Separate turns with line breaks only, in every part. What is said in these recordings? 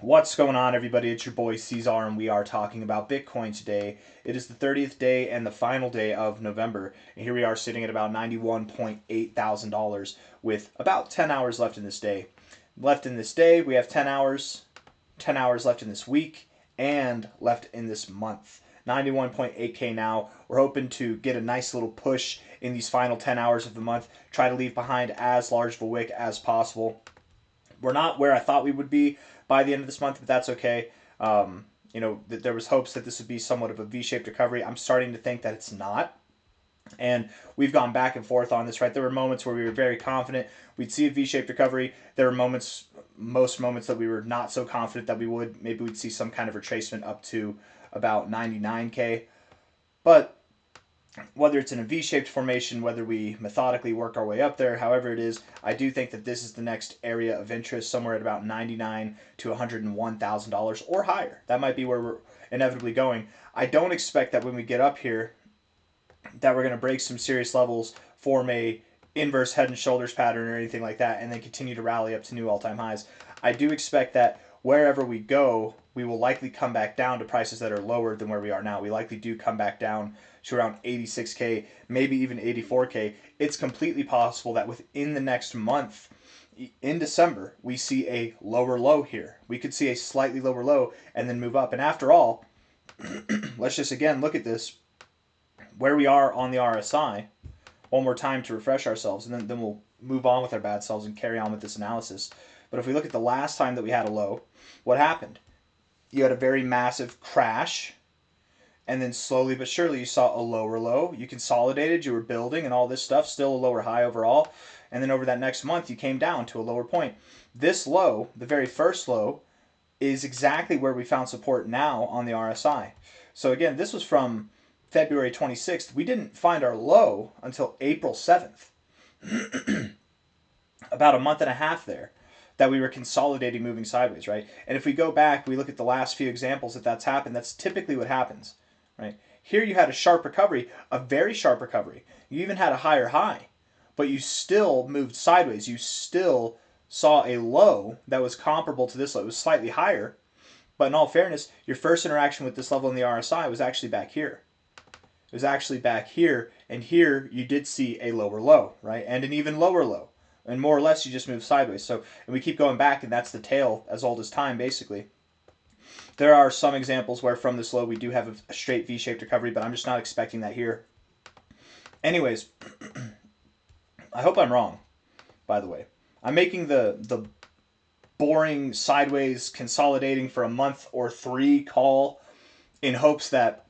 What's going on, everybody? It's your boy C-Zar, and we are talking about Bitcoin today. It is the 30th day and the final day of November, and here we are sitting at about $91.8 thousand with about 10 hours left in this day. We have 10 hours left in this week, and left in this month. 91.8K now. We're hoping to get a nice little push in these final 10 hours of the month, try to leave behind as large of a wick as possible. We're not where I thought we would be by the end of this month, but that's okay. There was hopes that this would be somewhat of a V-shaped recovery. I'm starting to think that it's not. And we've gone back and forth on this, right? There were moments where we were very confident we'd see a V-shaped recovery. There were most moments that we were not so confident that we would. Maybe we'd see some kind of retracement up to about 99K. But whether it's in a V-shaped formation, whether we methodically work our way up there, however it is, I do think that this is the next area of interest, somewhere at about $99,000 to $101,000 or higher. That might be where we're inevitably going. I don't expect that when we get up here that we're going to break some serious levels, form a inverse head and shoulders pattern or anything like that, and then continue to rally up to new all-time highs. I do expect that wherever we go, we will likely come back down to prices that are lower than where we are now. We likely do come back down to around 86K, maybe even 84K. It's completely possible that within the next month, in December, we see a lower low here. We could see a slightly lower low and then move up. And after all, let's just again look at this, where we are on the RSI, one more time to refresh ourselves, and then we'll move on with our bad selves and carry on with this analysis. But if we look at the last time that we had a low, what happened? You had a very massive crash, and then slowly but surely you saw a lower low. You consolidated, you were building and all this stuff, still a lower high overall. And then over that next month, you came down to a lower point. This low, the very first low, is exactly where we found support now on the RSI. So again, this was from February 26th. We didn't find our low until April 7th. About a month and a half there that we were consolidating, moving sideways, right? And if we go back, we look at the last few examples that's happened, that's typically what happens, right? Here you had a sharp recovery, a very sharp recovery. You even had a higher high, but you still moved sideways. You still saw a low that was comparable to this low. It was slightly higher, but in all fairness, your first interaction with this level in the RSI was actually back here. It was actually back here, and here you did see a lower low, right? And an even lower low. And more or less you just move sideways. So, and we keep going back, and that's the tail as old as time, basically. There are some examples where from this low we do have a straight V-shaped recovery, but I'm just not expecting that here. Anyways, I hope I'm wrong, by the way. I'm making the boring sideways consolidating for a month or three call in hopes that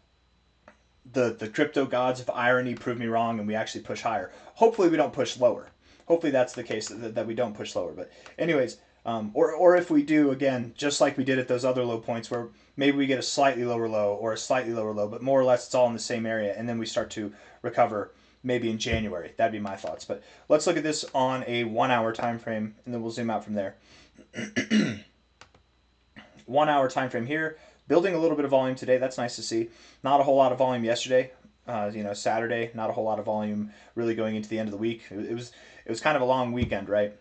the crypto gods of irony prove me wrong and we actually push higher. Hopefully we don't push lower. Hopefully that's the case, that we don't push lower. But anyways, or if we do, again, just like we did at those other low points where maybe we get a slightly lower low or a slightly lower low, but more or less it's all in the same area, and then we start to recover maybe in January. That'd be my thoughts. But let's look at this on a 1 hour time frame, and then we'll zoom out from there. 1 hour time frame here. Building a little bit of volume today. That's nice to see. Not a whole lot of volume yesterday. Saturday, not a whole lot of volume really going into the end of the week. It was kind of a long weekend, right?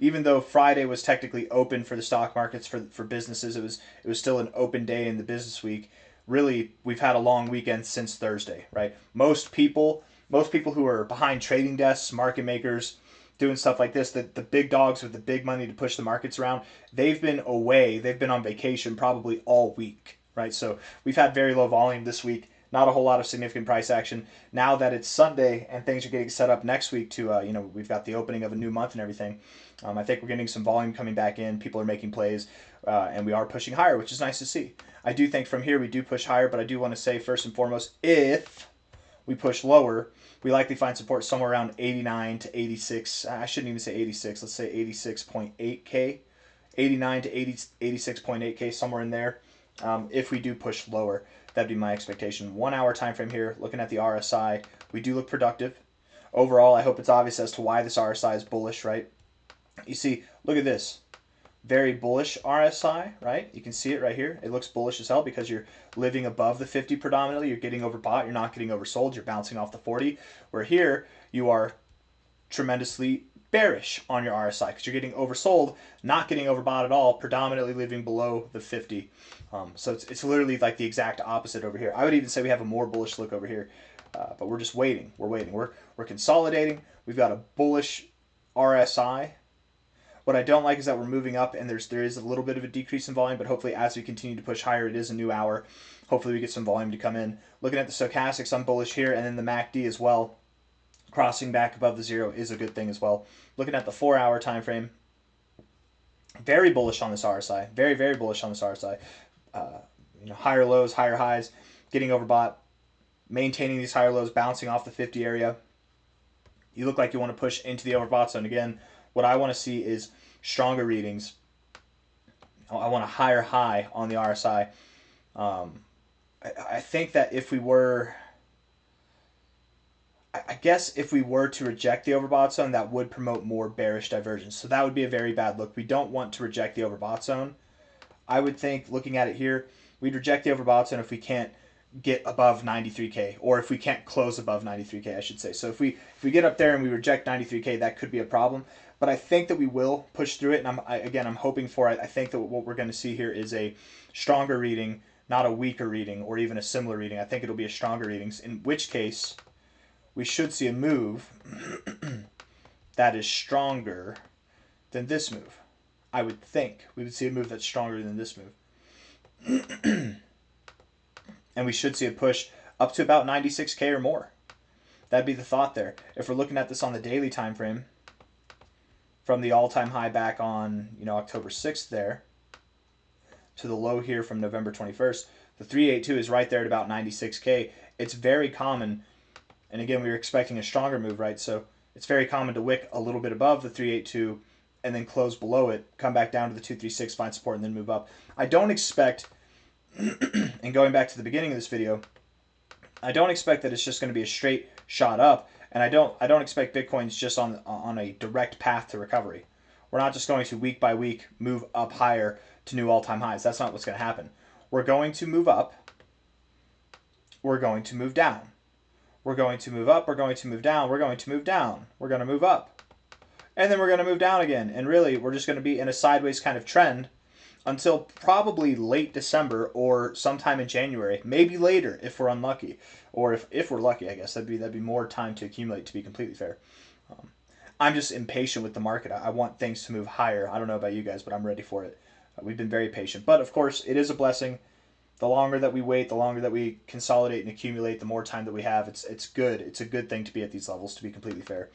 Even though Friday was technically open for the stock markets, for businesses, it was still an open day in the business week. Really, we've had a long weekend since Thursday, right? Most people who are behind trading desks, market makers, doing stuff like this, the big dogs with the big money to push the markets around, they've been away. They've been on vacation probably all week, right? So we've had very low volume this week. Not a whole lot of significant price action. Now that it's Sunday and things are getting set up next week to, we've got the opening of a new month and everything. I think we're getting some volume coming back in. People are making plays, and we are pushing higher, which is nice to see. I do think from here we do push higher, but I do want to say first and foremost, if we push lower, we likely find support somewhere around 89 to 86. I shouldn't even say 86. Let's say 86.8K. 89 to 86.8K, somewhere in there. If we do push lower, that'd be my expectation. 1 hour time frame here, looking at the RSI, we do look productive. Overall, I hope it's obvious as to why this RSI is bullish, right? You see, look at this. Very bullish RSI, right? You can see it right here. It looks bullish as hell because you're living above the 50 predominantly. You're getting overbought. You're not getting oversold. You're bouncing off the 40. Where here, you are tremendously bearish on your RSI because you're getting oversold, not getting overbought at all, predominantly living below the 50. So it's literally like the exact opposite over here. I would even say we have a more bullish look over here, but we're just waiting. We're waiting. We're consolidating. We've got a bullish RSI. What I don't like is that we're moving up and there is a little bit of a decrease in volume, but hopefully as we continue to push higher, it is a new hour. Hopefully we get some volume to come in. Looking at the stochastics, I'm bullish here, and then the MACD as well. Crossing back above the 0 is a good thing as well. Looking at the 4-hour time frame, very bullish on this RSI. Very, very bullish on this RSI. Higher lows, higher highs, getting overbought, maintaining these higher lows, bouncing off the 50 area. You look like you want to push into the overbought zone again. What I want to see is stronger readings. I want a higher high on the RSI. I think that if we were, I guess if we were to reject the overbought zone, that would promote more bearish divergence. So that would be a very bad look. We don't want to reject the overbought zone. I would think, looking at it here, we'd reject the overbought zone if we can't get above 93K, or if we can't close above 93K, I should say. So if we get up there and we reject 93K, that could be a problem. But I think that we will push through it, and I'm hoping for it. I think that what we're going to see here is a stronger reading, not a weaker reading, or even a similar reading. I think it'll be a stronger reading, in which case we should see a move that is stronger than this move. I would think we would see a move that's stronger than this move. And we should see a push up to about 96K or more. That'd be the thought there. If we're looking at this on the daily time frame, from the all-time high back on October 6th there to the low here from November 21st, the 382 is right there at about 96K. It's very common, and again, we were expecting a stronger move, right? So it's very common to wick a little bit above the 382 and then close below it, come back down to the 236, find support, and then move up. I don't expect, and going back to the beginning of this video, I don't expect that it's just going to be a straight shot up, and I don't expect Bitcoin's just on a direct path to recovery. We're not just going to week by week move up higher to new all-time highs. That's not what's going to happen. We're going to move up. We're going to move down. We're going to move up. We're going to move down. We're going to move down. We're going to move up. And then we're going to move down again. And really, we're just going to be in a sideways kind of trend until probably late December or sometime in January, maybe later if we're unlucky, or if we're lucky, I guess that'd be more time to accumulate, to be completely fair. I'm just impatient with the market. I want things to move higher. I don't know about you guys, but I'm ready for it. We've been very patient, but of course it is a blessing. The longer that we wait, the longer that we consolidate and accumulate, the more time that we have. It's good. It's a good thing to be at these levels, to be completely fair.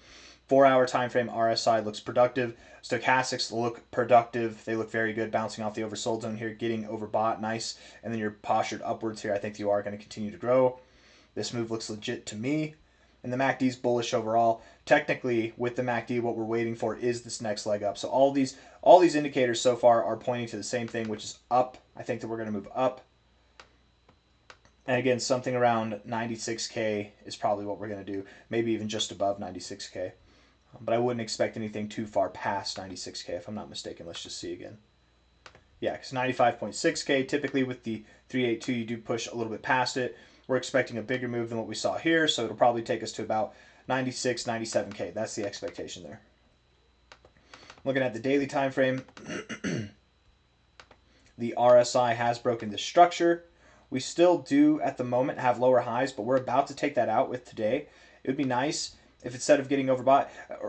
4-hour time frame RSI looks productive. Stochastics look productive. They look very good, bouncing off the oversold zone here, getting overbought, nice. And then you're postured upwards here. I think you are going to continue to grow. This move looks legit to me. And the MACD's bullish overall. Technically, with the MACD, what we're waiting for is this next leg up. So all these indicators so far are pointing to the same thing, which is up. I think that we're going to move up. And again, something around 96K is probably what we're going to do. Maybe even just above 96K. But I wouldn't expect anything too far past 96K if I'm not mistaken. Let's just see again. Yeah, because 95.6K, typically with the 382, you do push a little bit past it. We're expecting a bigger move than what we saw here, so it'll probably take us to about 96, 97K. That's the expectation there. Looking at the daily time frame, the RSI has broken this structure. We still do, at the moment, have lower highs, but we're about to take that out with today. It would be nice if instead of getting overbought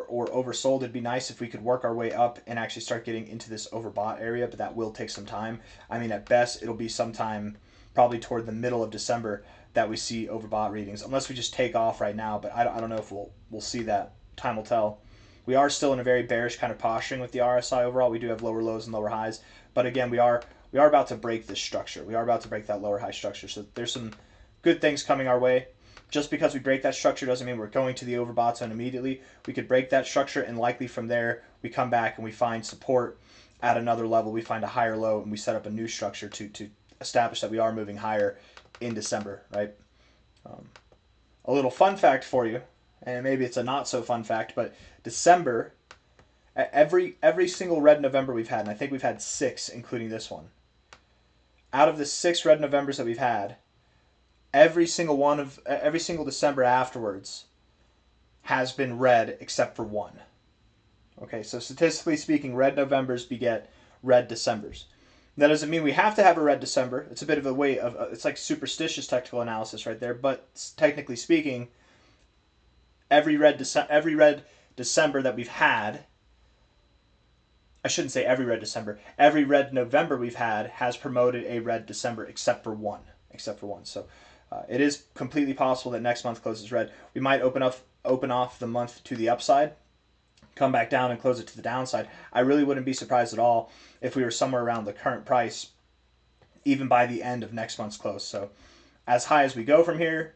or oversold, it'd be nice if we could work our way up and actually start getting into this overbought area, but that will take some time. I mean, at best, it'll be sometime probably toward the middle of December that we see overbought readings, unless we just take off right now, but I don't know if we'll see that. Time will tell. We are still in a very bearish kind of posturing with the RSI overall. We do have lower lows and lower highs, but again, we are about to break this structure. We are about to break that lower high structure, so there's some good things coming our way. Just because we break that structure doesn't mean we're going to the overbought zone immediately. We could break that structure, and likely from there, we come back and we find support at another level. We find a higher low, and we set up a new structure to establish that we are moving higher in December, right? A little fun fact for you, and maybe it's a not so fun fact, but December, every single red November we've had, and I think we've had 6, including this one. Out of the 6 red Novembers that we've had, every single December afterwards has been red except for one. Okay, so statistically speaking, red Novembers beget red Decembers. That doesn't mean we have to have a red December. It's a bit of a way of it's like superstitious technical analysis right there. But technically speaking, every red December that we've had, I shouldn't say every red December. Every red November we've had has promoted a red December except for one. Except for one. So it is completely possible that next month closes red. We might open off the month to the upside, come back down and close it to the downside. I really wouldn't be surprised at all if we were somewhere around the current price, even by the end of next month's close. So as high as we go from here,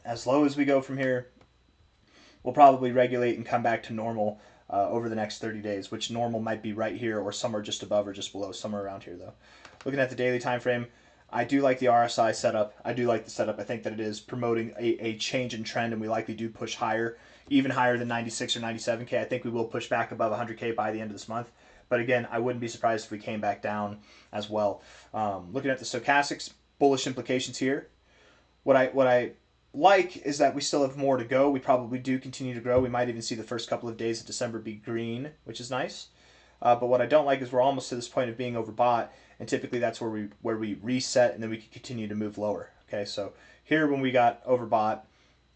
as low as we go from here, we'll probably regulate and come back to normal over the next 30 days, which normal might be right here or somewhere just above or just below, somewhere around here though. Looking at the daily time frame, I do like the RSI setup. I do like the setup. I think that it is promoting a change in trend, and we likely do push higher, even higher than 96 or 97K. I think we will push back above 100K by the end of this month. But again, I wouldn't be surprised if we came back down as well. Looking at the stochastics, bullish implications here. What I like is that we still have more to go. We probably do continue to grow. We might even see the first couple of days of December be green, which is nice. But what I don't like is we're almost to this point of being overbought, and typically that's where we reset, and then we can continue to move lower. Okay, so here when we got overbought,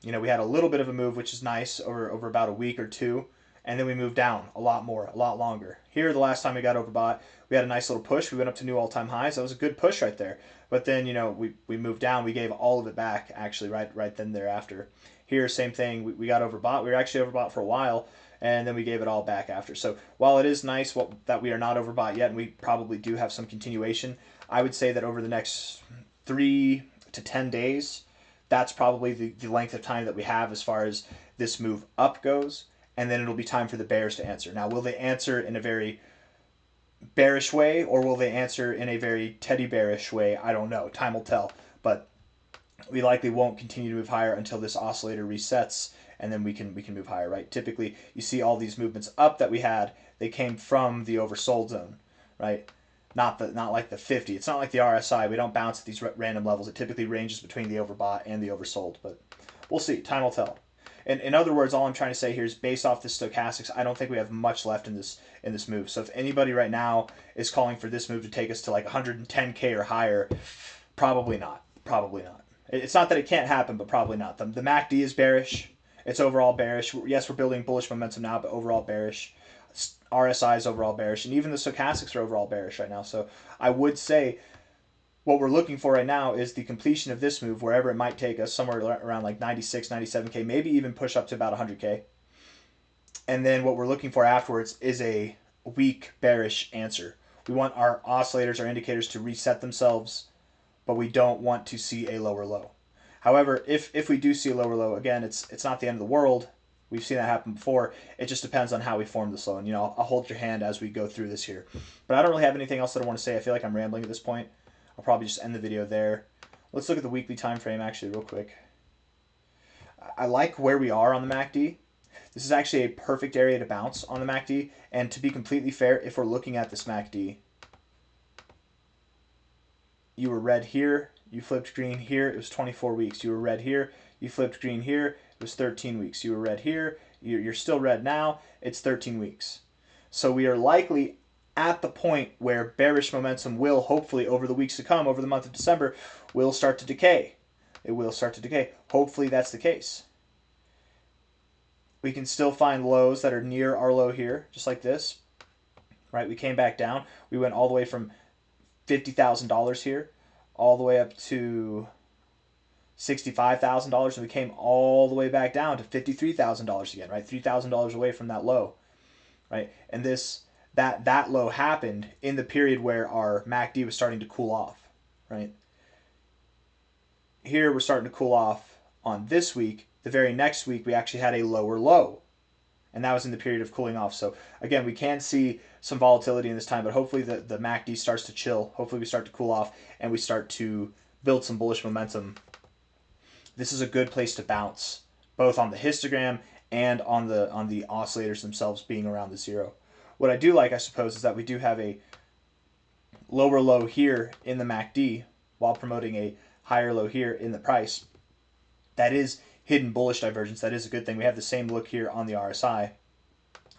you know, we had a little bit of a move, which is nice, over about a week or two, and then we moved down a lot more, a lot longer. Here, the last time we got overbought, we had a nice little push. We went up to new all-time highs. That was a good push right there. But then, you know, we moved down. We gave all of it back, actually, right then thereafter. Here, same thing. We got overbought. We were actually overbought for a while, and then we gave it all back after. So while it is nice that we are not overbought yet, and we probably do have some continuation, I would say that over the next 3 to 10 days, that's probably the length of time that we have as far as this move up goes, and then it'll be time for the bears to answer. Now, will they answer in a very bearish way, or will they answer in a very teddy bearish way? I don't know. Time will tell. But we likely won't continue to move higher until this oscillator resets, and then we can move higher, right? Typically, you see all these movements up that we had, they came from the oversold zone, right? Not like the 50. It's not like the RSI. We don't bounce at these random levels. It typically ranges between the overbought and the oversold, but we'll see. Time will tell. In other words, all I'm trying to say here is based off the stochastics, I don't think we have much left in this move. So if anybody right now is calling for this move to take us to like 110K or higher, probably not. Probably not. It's not that it can't happen, but probably not. The MACD is bearish. It's overall bearish. Yes, we're building bullish momentum now, but overall bearish. RSI is overall bearish, and even the stochastics are overall bearish right now. So I would say what we're looking for right now is the completion of this move, wherever it might take us, somewhere around like 96, 97K, maybe even push up to about 100K. And then what we're looking for afterwards is a weak bearish answer. We want our oscillators, our indicators to reset themselves, but we don't want to see a lower low. However, if we do see a lower low, again, it's not the end of the world. We've seen that happen before. It just depends on how we form this low. And, you know, I'll hold your hand as we go through this here. But I don't really have anything else that I want to say. I feel like I'm rambling at this point. I'll probably just end the video there. Let's look at the weekly time frame actually real quick. I like where we are on the MACD. This is actually a perfect area to bounce on the MACD. And to be completely fair, if we're looking at this MACD, you were red here, you flipped green here, it was 24 weeks. You were red here, you flipped green here, it was 13 weeks. You were red here, you're still red now, it's 13 weeks. So we are likely at the point where bearish momentum will, hopefully over the weeks to come, over the month of December, will start to decay. It will start to decay. Hopefully that's the case. We can still find lows that are near our low here, just like this. Right? We came back down. We went all the way from $50,000 here, all the way up to $65,000, and we came all the way back down to $53,000 again, right? $3,000 away from that low, right? And that low happened in the period where our MACD was starting to cool off, right? Here we're starting to cool off on this week. The very next week we actually had a lower low, and that was in the period of cooling off. So again, we can see some volatility in this time, but hopefully the MACD starts to chill. Hopefully we start to cool off and we start to build some bullish momentum. This is a good place to bounce, both on the histogram and on the oscillators themselves being around the zero. What I do like, I suppose, is that we do have a lower low here in the MACD while promoting a higher low here in the price. That is hidden bullish divergence. That is a good thing. We have the same look here on the RSI.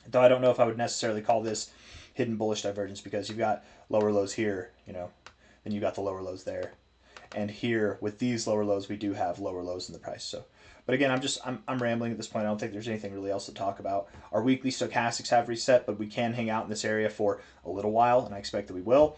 Though I don't know if I would necessarily call this hidden bullish divergence, because you've got lower lows here, then you got the lower lows there. And here with these lower lows, we do have lower lows in the price. So, but again, I'm rambling at this point. I don't think there's anything really else to talk about. Our weekly stochastics have reset, but we can hang out in this area for a little while, and I expect that we will.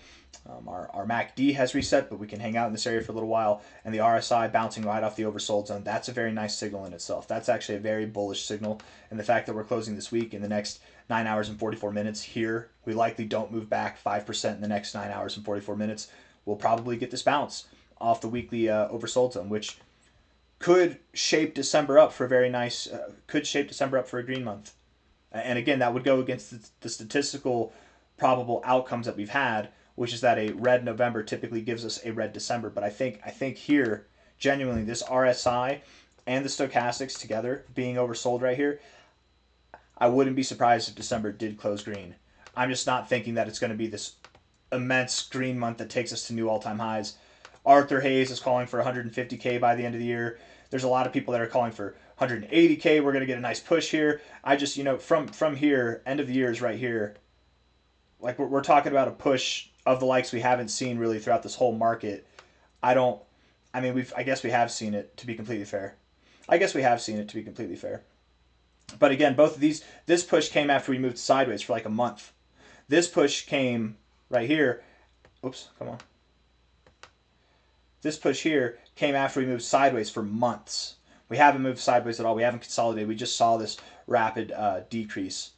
Our MACD has reset, but we can hang out in this area for a little while. And the RSI bouncing right off the oversold zone, that's a very nice signal in itself. That's actually a very bullish signal. And the fact that we're closing this week in the next 9 hours and 44 minutes here, we likely don't move back 5% in the next 9 hours and 44 minutes. We'll probably get this bounce off the weekly oversold zone, which could shape December up for a very nice, could shape December up for a green month. And again, that would go against the statistical probable outcomes that we've had, which is that a red November typically gives us a red December. But I think here, genuinely, this RSI and the stochastics together being oversold right here, I wouldn't be surprised if December did close green. I'm just not thinking that it's going to be this immense green month that takes us to new all-time highs. Arthur Hayes is calling for 150K by the end of the year. There's a lot of people that are calling for 180K. We're going to get a nice push here. I just, from here, end of the year is right here. Like, we're talking about a push of the likes we haven't seen really throughout this whole market. I guess we have seen it, to be completely fair. But again, both of these, this push came after we moved sideways for like a month. This push came right here. Oops, come on. This push here came after we moved sideways for months. We haven't moved sideways at all. We haven't consolidated. We just saw this rapid decrease.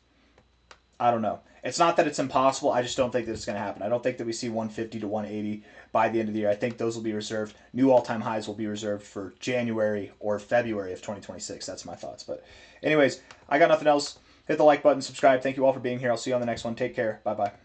I don't know. It's not that it's impossible. I just don't think that it's going to happen. I don't think that we see 150 to 180 by the end of the year. I think those will be reserved. New all-time highs will be reserved for January or February of 2026. That's my thoughts. But anyways, I got nothing else. Hit the like button, subscribe. Thank you all for being here. I'll see you on the next one. Take care. Bye-bye.